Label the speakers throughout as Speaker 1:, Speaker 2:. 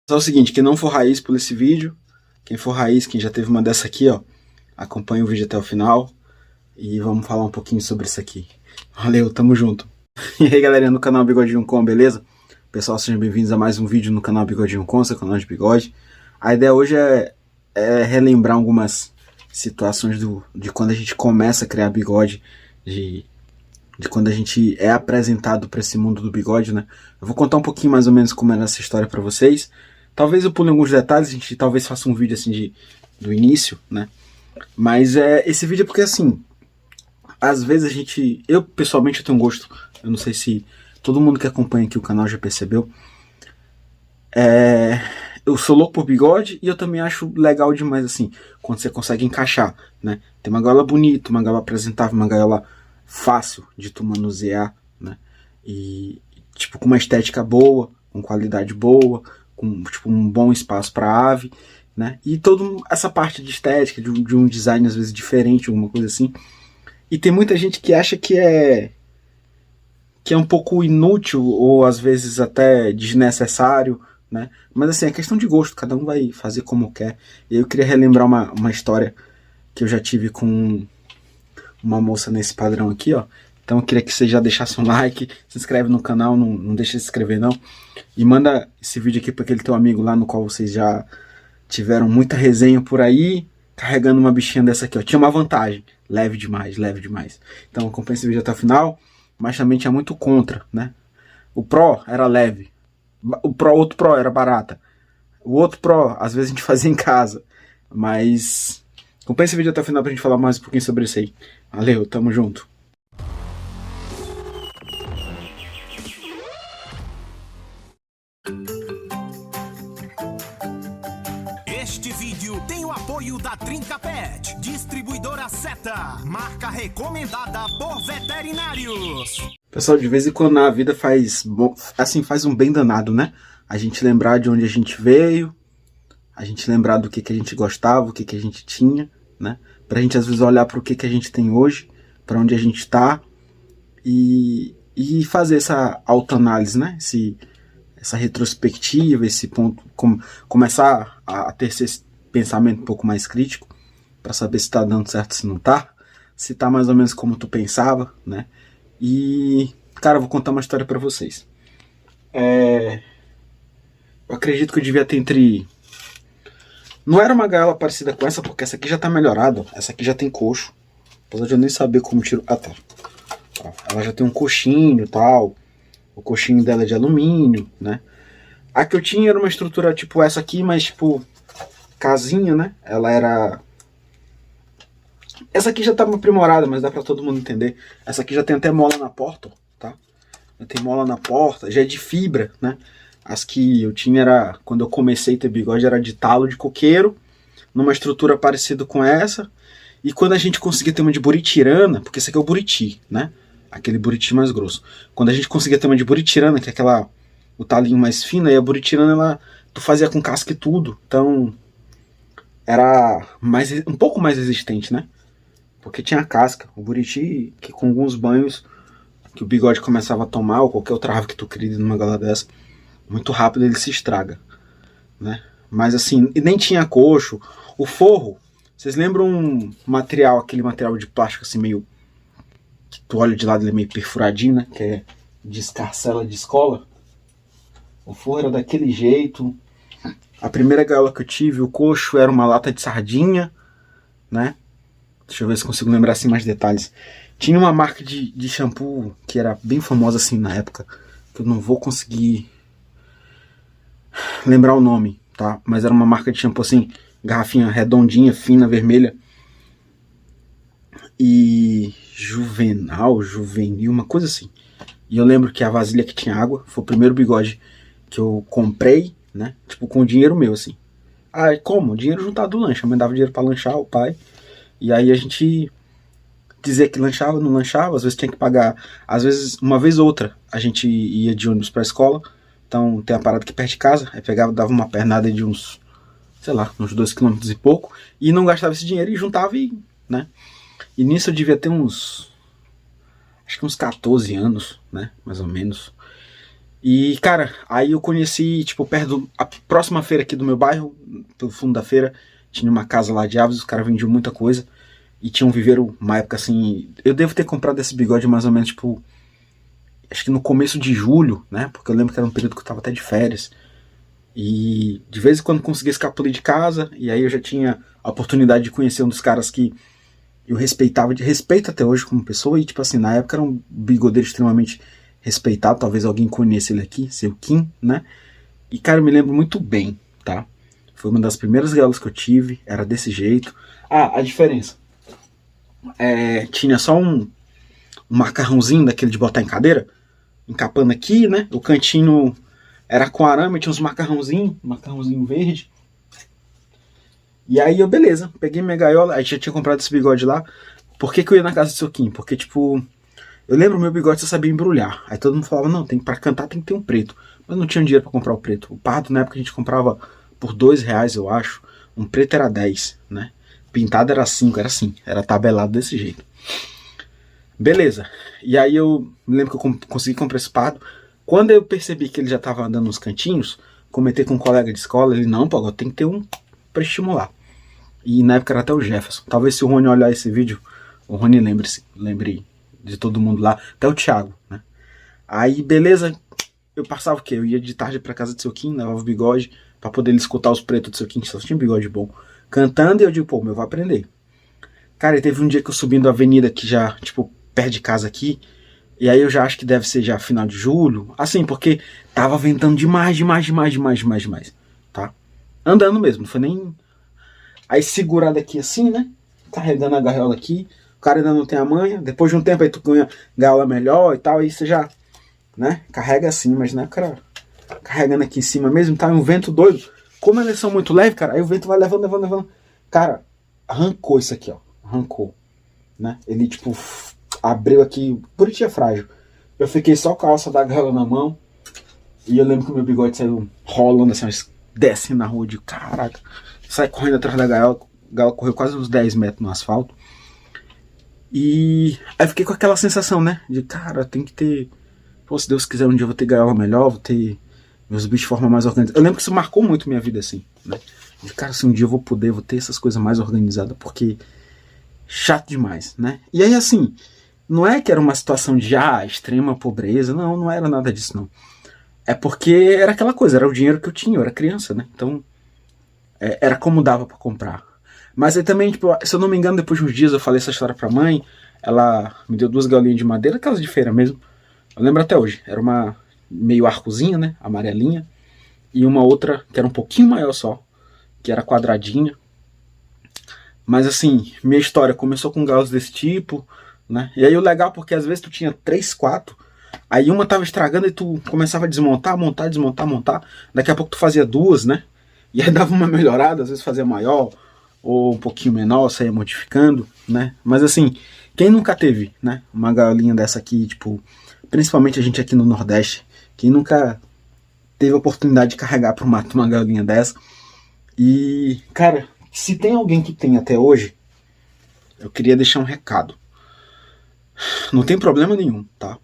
Speaker 1: Só o seguinte, quem não for raiz por esse vídeo, quem for raiz, quem já teve uma dessa aqui, ó, acompanha o vídeo até o final e vamos falar um pouquinho sobre isso aqui. Valeu, tamo junto. E aí, galerinha do canal Bigodinho Com, beleza? Pessoal, sejam bem-vindos a mais um vídeo no canal Bigodinho Com, seu canal de bigode. A ideia hoje é relembrar algumas situações de quando a gente começa a criar bigode, de quando a gente é apresentado para esse mundo do bigode, né? Eu vou contar um pouquinho mais ou menos como era essa história para vocês. Talvez eu pule alguns detalhes, a gente talvez faça um vídeo assim do início, né? Mas esse vídeo é porque assim, às vezes eu pessoalmente tenho um gosto, eu não sei se todo mundo que acompanha aqui o canal já percebeu, eu sou louco por bigode e eu também acho legal demais assim, quando você consegue encaixar, né? Tem uma gaiola bonita, uma gaiola apresentável, uma gaiola fácil de tu manusear, né? E tipo com uma estética boa, com qualidade boa, com tipo um bom espaço para ave, né? E toda essa parte de estética, de um design às vezes diferente, alguma coisa assim. E tem muita gente que acha que é um pouco inútil ou às vezes até desnecessário, né? Mas assim, é questão de gosto, cada um vai fazer como quer. E eu queria relembrar uma história que eu já tive com uma moça nesse padrão aqui, ó. Então eu queria que você já deixasse um like, se inscreve no canal, não deixa de se inscrever não. E manda esse vídeo aqui para aquele teu amigo lá no qual vocês já tiveram muita resenha por aí, carregando uma bichinha dessa aqui, ó. Tinha uma vantagem, leve demais, leve demais. Então acompanha esse vídeo até o final, mas também tinha muito contra, né? O Pro era leve, outro Pro era barata, o outro Pro às vezes a gente fazia em casa, mas acompanha esse vídeo até o final pra gente falar mais um pouquinho sobre isso aí. Valeu, tamo junto.
Speaker 2: Este vídeo tem o apoio da Trinca Pet, distribuidora Seta, marca recomendada por veterinários.
Speaker 1: Pessoal, de vez em quando a vida faz um bem danado, né? A gente lembrar de onde a gente veio, a gente lembrar do que a gente gostava, o que a gente tinha, né? Pra gente às vezes olhar para o que a gente tem hoje, para onde a gente tá e fazer essa autoanálise, né? Essa retrospectiva, esse ponto, começar a ter esse pensamento um pouco mais crítico para saber se tá dando certo, se não tá, se tá mais ou menos como tu pensava, né? E, cara, eu vou contar uma história para vocês. Eu acredito que eu devia ter não era uma gaiola parecida com essa, porque essa aqui já tá melhorada, essa aqui já tem coxo, apesar de eu nem saber como tiro. Ah, tá. Ela já tem um coxinho e tal. O coxinho dela é de alumínio, né? A que eu tinha era uma estrutura tipo essa aqui, mas tipo casinha, né? Ela era... Essa aqui já tá aprimorada, mas dá pra todo mundo entender. Essa aqui já tem até mola na porta, tá? Já tem mola na porta, já é de fibra, né? As que eu tinha era... Quando eu comecei a ter bigode era de talo de coqueiro, numa estrutura parecida com essa. E quando a gente conseguia ter uma de buritirana, porque esse aqui é o buriti, né? Aquele buriti mais grosso. Quando a gente conseguia ter uma de buritirana, que é o talinho mais fino, aí a buritirana, tu fazia com casca e tudo. Então, era um pouco mais resistente, né? Porque tinha casca. O buriti, que com alguns banhos que o bigode começava a tomar, ou qualquer outra ave que tu crie numa gaiola dessa, muito rápido ele se estraga, né? Mas assim, e nem tinha coxo. O forro, vocês lembram aquele material de plástico assim meio... que tu olha de lado, ele é meio perfuradinho, né? Que é de escarcela de escola. O forro era daquele jeito. A primeira gaiola que eu tive, o coxo era uma lata de sardinha, né? Deixa eu ver se consigo lembrar assim mais detalhes. Tinha uma marca de shampoo que era bem famosa assim na época, que eu não vou conseguir lembrar o nome, tá? Mas era uma marca de shampoo assim, garrafinha redondinha, fina, vermelha. E juvenil, uma coisa assim. E eu lembro que a vasilha que tinha água foi o primeiro bigode que eu comprei, né? Tipo, com dinheiro meu, assim. Ah, como? Dinheiro juntado do lanche. A mãe dava dinheiro pra lanchar, o pai. E aí a gente dizia que lanchava, não lanchava, às vezes tinha que pagar. Às vezes, uma vez ou outra, a gente ia de ônibus pra escola. Então tem a parada aqui perto de casa. Aí pegava, dava uma pernada de uns, sei lá, uns 2 km e pouco. E não gastava esse dinheiro e juntava né? E nisso eu devia ter acho que uns 14 anos, né, mais ou menos. E, cara, aí eu conheci, tipo, perto a próxima feira aqui do meu bairro, pelo fundo da feira, tinha uma casa lá de aves, os caras vendiam muita coisa. E tinha um viveiro, uma época assim, eu devo ter comprado esse bigode mais ou menos, tipo, acho que no começo de julho, né? Porque eu lembro que era um período que eu tava até de férias. E de vez em quando conseguia escapulir de casa, e aí eu já tinha a oportunidade de conhecer um dos caras que eu respeitava, de respeito até hoje como pessoa, e tipo assim, na época era um bigodeiro extremamente respeitado, talvez alguém conheça ele aqui, seu Kim, né? E cara, eu me lembro muito bem, tá? Foi uma das primeiras gaiolas que eu tive, era desse jeito. Ah, a diferença. Tinha só um macarrãozinho daquele de botar em cadeira, encapando aqui, né? O cantinho era com arame, tinha uns macarrãozinho verde. E aí eu, beleza, peguei minha gaiola, aí já tinha comprado esse bigode lá. Por que eu ia na casa do seu Kim? Porque, tipo, eu lembro o meu bigode, você sabia embrulhar. Aí todo mundo falava, não, pra cantar tem que ter um preto. Mas não tinha dinheiro pra comprar o preto. O pardo, na época, a gente comprava por R$2, eu acho. Um preto era 10, né? Pintado era 5, era assim, era tabelado desse jeito. Beleza. E aí eu me lembro que eu consegui comprar esse pardo. Quando eu percebi que ele já tava andando nos cantinhos, comentei com um colega de escola, ele, não, pô, tem que ter um pra estimular. E na época era até o Jefferson. Talvez se o Rony olhar esse vídeo, o Rony lembre de todo mundo lá, até o Thiago, né? Aí, beleza, eu passava o quê? Eu ia de tarde pra casa do seu Kim, levava o bigode, pra poder ele escutar os pretos do seu Kim, que só tinha um bigode bom, cantando, e eu digo, pô, meu, vou aprender. Cara, e teve um dia que eu subindo a avenida que já, tipo, perto de casa aqui, e aí eu já acho que deve ser já final de julho, assim, porque tava ventando demais, tá? Andando mesmo, não foi nem... Aí segurado aqui assim, né? Carregando a gaiola aqui, o cara ainda não tem a manha, depois de um tempo aí tu ganha gaiola melhor e tal, aí você já, né? Carrega assim, mas né, cara, carregando aqui em cima mesmo, tá um vento doido. Como eles são muito leves, cara, aí o vento vai levando. Cara, arrancou isso aqui, ó, arrancou, né? Ele, tipo, abriu aqui, bonitinha frágil. Eu fiquei só com a alça da gaiola na mão, e eu lembro que o meu bigode saiu rolando assim, desce na rua de caraca. Sai correndo atrás da gaiola, a gaiola correu quase uns 10 metros no asfalto. E aí fiquei com aquela sensação, né? De, cara, tem que ter... Pô, se Deus quiser, um dia eu vou ter gaiola melhor, vou ter meus bichos de forma mais organizada. Eu lembro que isso marcou muito minha vida, assim, né? De, cara, se um dia eu vou ter essas coisas mais organizadas, porque... Chato demais, né? E aí, assim, não é que era uma situação de, extrema pobreza. Não, não era nada disso, não. É porque era aquela coisa, era o dinheiro que eu tinha, eu era criança, né? Então... era como dava pra comprar. Mas aí também, tipo, se eu não me engano, depois de uns dias eu falei essa história pra mãe. Ela me deu 2 galinhas de madeira, aquelas de feira mesmo. Eu lembro até hoje. Era uma meio arcozinha, né? Amarelinha. E uma outra que era um pouquinho maior só. Que era quadradinha. Mas assim, minha história começou com galos desse tipo, né? E aí o legal, porque às vezes tu tinha 3, 4. Aí uma tava estragando e tu começava a desmontar. Daqui a pouco tu fazia 2, né? E aí dava uma melhorada, às vezes fazia maior ou um pouquinho menor, saía modificando, né? Mas assim, quem nunca teve, né? Uma gaiolinha dessa aqui, tipo, principalmente a gente aqui no Nordeste, quem nunca teve a oportunidade de carregar pro mato uma gaiolinha dessa? E, cara, se tem alguém que tem até hoje, eu queria deixar um recado. Não tem problema nenhum, tá?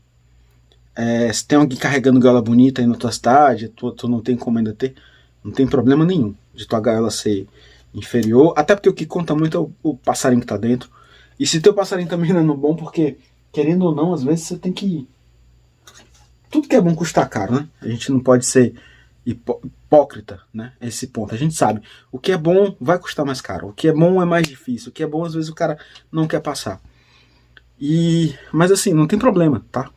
Speaker 1: Se tem alguém carregando gaiola bonita aí na tua cidade, tu não tem como ainda ter, não tem problema nenhum de tua gaiola ser inferior, até porque o que conta muito é o passarinho que tá dentro. E se teu passarinho também não é bom, porque, querendo ou não, às vezes você tem que... Tudo que é bom custa caro, né? A gente não pode ser hipócrita, né? Esse ponto. A gente sabe, o que é bom vai custar mais caro, o que é bom é mais difícil, o que é bom às vezes o cara não quer passar. Mas assim, não tem problema, tá?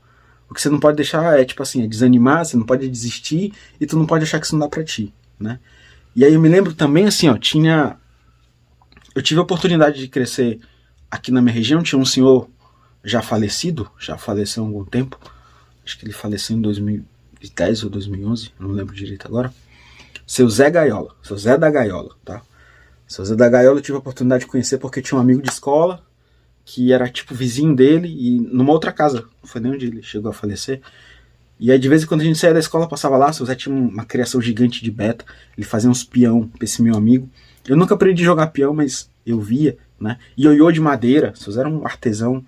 Speaker 1: O que você não pode deixar tipo assim, é desanimar, você não pode desistir e tu não pode achar que isso não dá pra ti, né? E aí eu me lembro também assim, ó, eu tive a oportunidade de crescer aqui na minha região, tinha um senhor já faleceu há algum tempo, acho que ele faleceu em 2010 ou 2011, não lembro direito agora, seu Zé da Gaiola, tá? Seu Zé da Gaiola eu tive a oportunidade de conhecer porque tinha um amigo de escola, que era tipo vizinho dele, e numa outra casa, não foi nem onde ele chegou a falecer. E aí de vez em quando a gente saía da escola, passava lá, seu Zé tinha uma criação gigante de beta, ele fazia uns peão pra esse meu amigo. Eu nunca aprendi a jogar peão, mas eu via, né? Ioiô de madeira, seu Zé era um artesão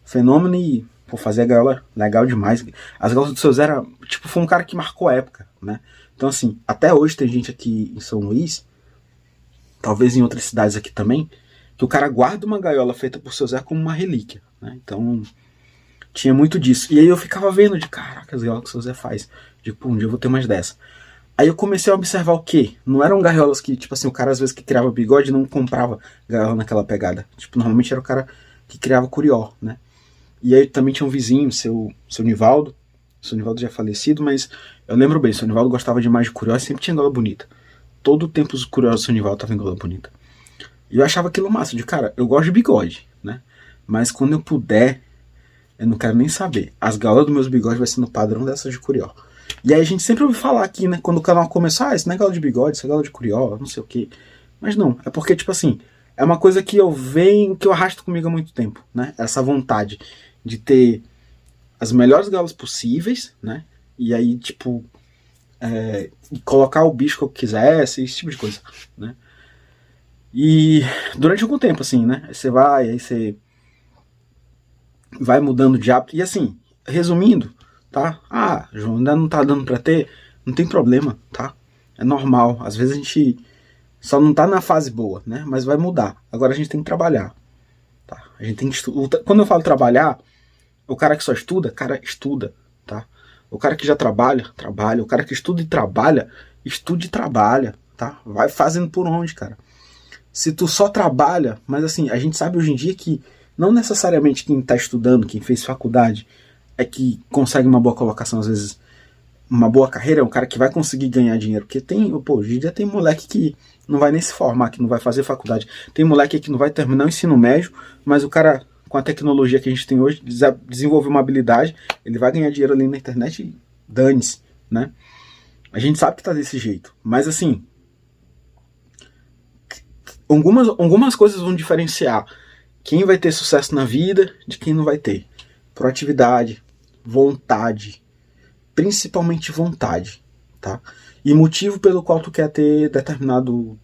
Speaker 1: fenômeno e pô, fazia gaiola legal demais. As gaiolas do seu Zé era, tipo, foi um cara que marcou a época, né? Então, assim, até hoje tem gente aqui em São Luís, talvez em outras cidades aqui também, que o cara guarda uma gaiola feita por seu Zé como uma relíquia, né? Então, tinha muito disso. E aí eu ficava vendo de, caraca, as gaiolas que o seu Zé faz. Tipo, pô, um dia eu vou ter mais dessa. Aí eu comecei a observar o quê? Não eram gaiolas que, tipo assim, o cara às vezes que criava bigode não comprava gaiola naquela pegada. Tipo, normalmente era o cara que criava curió, né? E aí também tinha um vizinho, seu Nivaldo. O seu Nivaldo já é falecido, mas eu lembro bem, o seu Nivaldo gostava demais de curió e sempre tinha gaiola bonita. Todo o tempo os curiós do seu Nivaldo estavam em gaiola bonita. E eu achava aquilo massa, de cara, eu gosto de bigode, né? Mas quando eu puder, eu não quero nem saber. As gaiolas dos meus bigodes vai ser no padrão dessas de curió. E aí a gente sempre ouve falar aqui, né? Quando o canal começar, isso não é gaiola de bigode, isso é gaiola de curió, não sei o quê. Mas não, é porque, tipo assim, é uma coisa que que eu arrasto comigo há muito tempo, né? Essa vontade de ter as melhores gaiolas possíveis, né? E aí, tipo, colocar o bicho que eu quisesse, esse tipo de coisa, né? E durante algum tempo, assim, né? Aí você vai mudando de hábito. E assim, resumindo, tá? Ah, João, ainda não tá dando pra ter? Não tem problema, tá? É normal. Às vezes a gente só não tá na fase boa, né? Mas vai mudar. Agora a gente tem que trabalhar, tá? A gente tem que estudar. Quando eu falo trabalhar, o cara que só estuda, cara, estuda, tá? O cara que já trabalha, trabalha. O cara que estuda e trabalha, estuda e trabalha, tá? Vai fazendo por onde, cara. Se tu só trabalha, mas assim, a gente sabe hoje em dia que não necessariamente quem está estudando, quem fez faculdade, é que consegue uma boa colocação, às vezes uma boa carreira, é um cara que vai conseguir ganhar dinheiro, porque hoje em dia tem moleque que não vai nem se formar, que não vai fazer faculdade, tem moleque que não vai terminar o ensino médio, mas o cara, com a tecnologia que a gente tem hoje, desenvolve uma habilidade, ele vai ganhar dinheiro ali na internet e dane-se, né? A gente sabe que tá desse jeito, mas assim, algumas coisas vão diferenciar quem vai ter sucesso na vida de quem não vai ter. Proatividade, vontade, principalmente vontade, tá? E motivo pelo qual tu quer ter determinado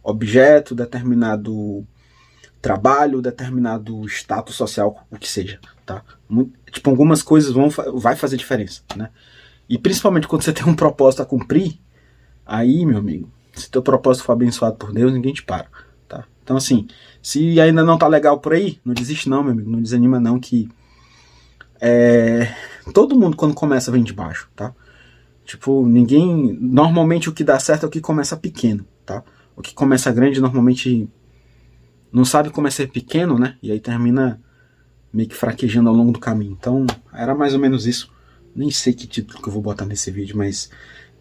Speaker 1: objeto, determinado trabalho, determinado status social, o que seja, tá? Tipo, algumas coisas vai fazer diferença, né? E principalmente quando você tem um propósito a cumprir, aí, meu amigo, se teu propósito for abençoado por Deus, ninguém te para, tá? Então, assim, se ainda não tá legal por aí, não desiste não, meu amigo, não desanima não, que todo mundo quando começa vem de baixo, tá? Tipo, normalmente o que dá certo é o que começa pequeno, tá? O que começa grande normalmente não sabe como é ser pequeno, né? E aí termina meio que fraquejando ao longo do caminho. Então, era mais ou menos isso. Nem sei que título que eu vou botar nesse vídeo, mas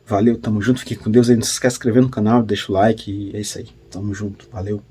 Speaker 1: valeu, tamo junto, fique com Deus aí, não se esquece de se inscrever no canal, deixa o like e é isso aí. Tamo junto, valeu.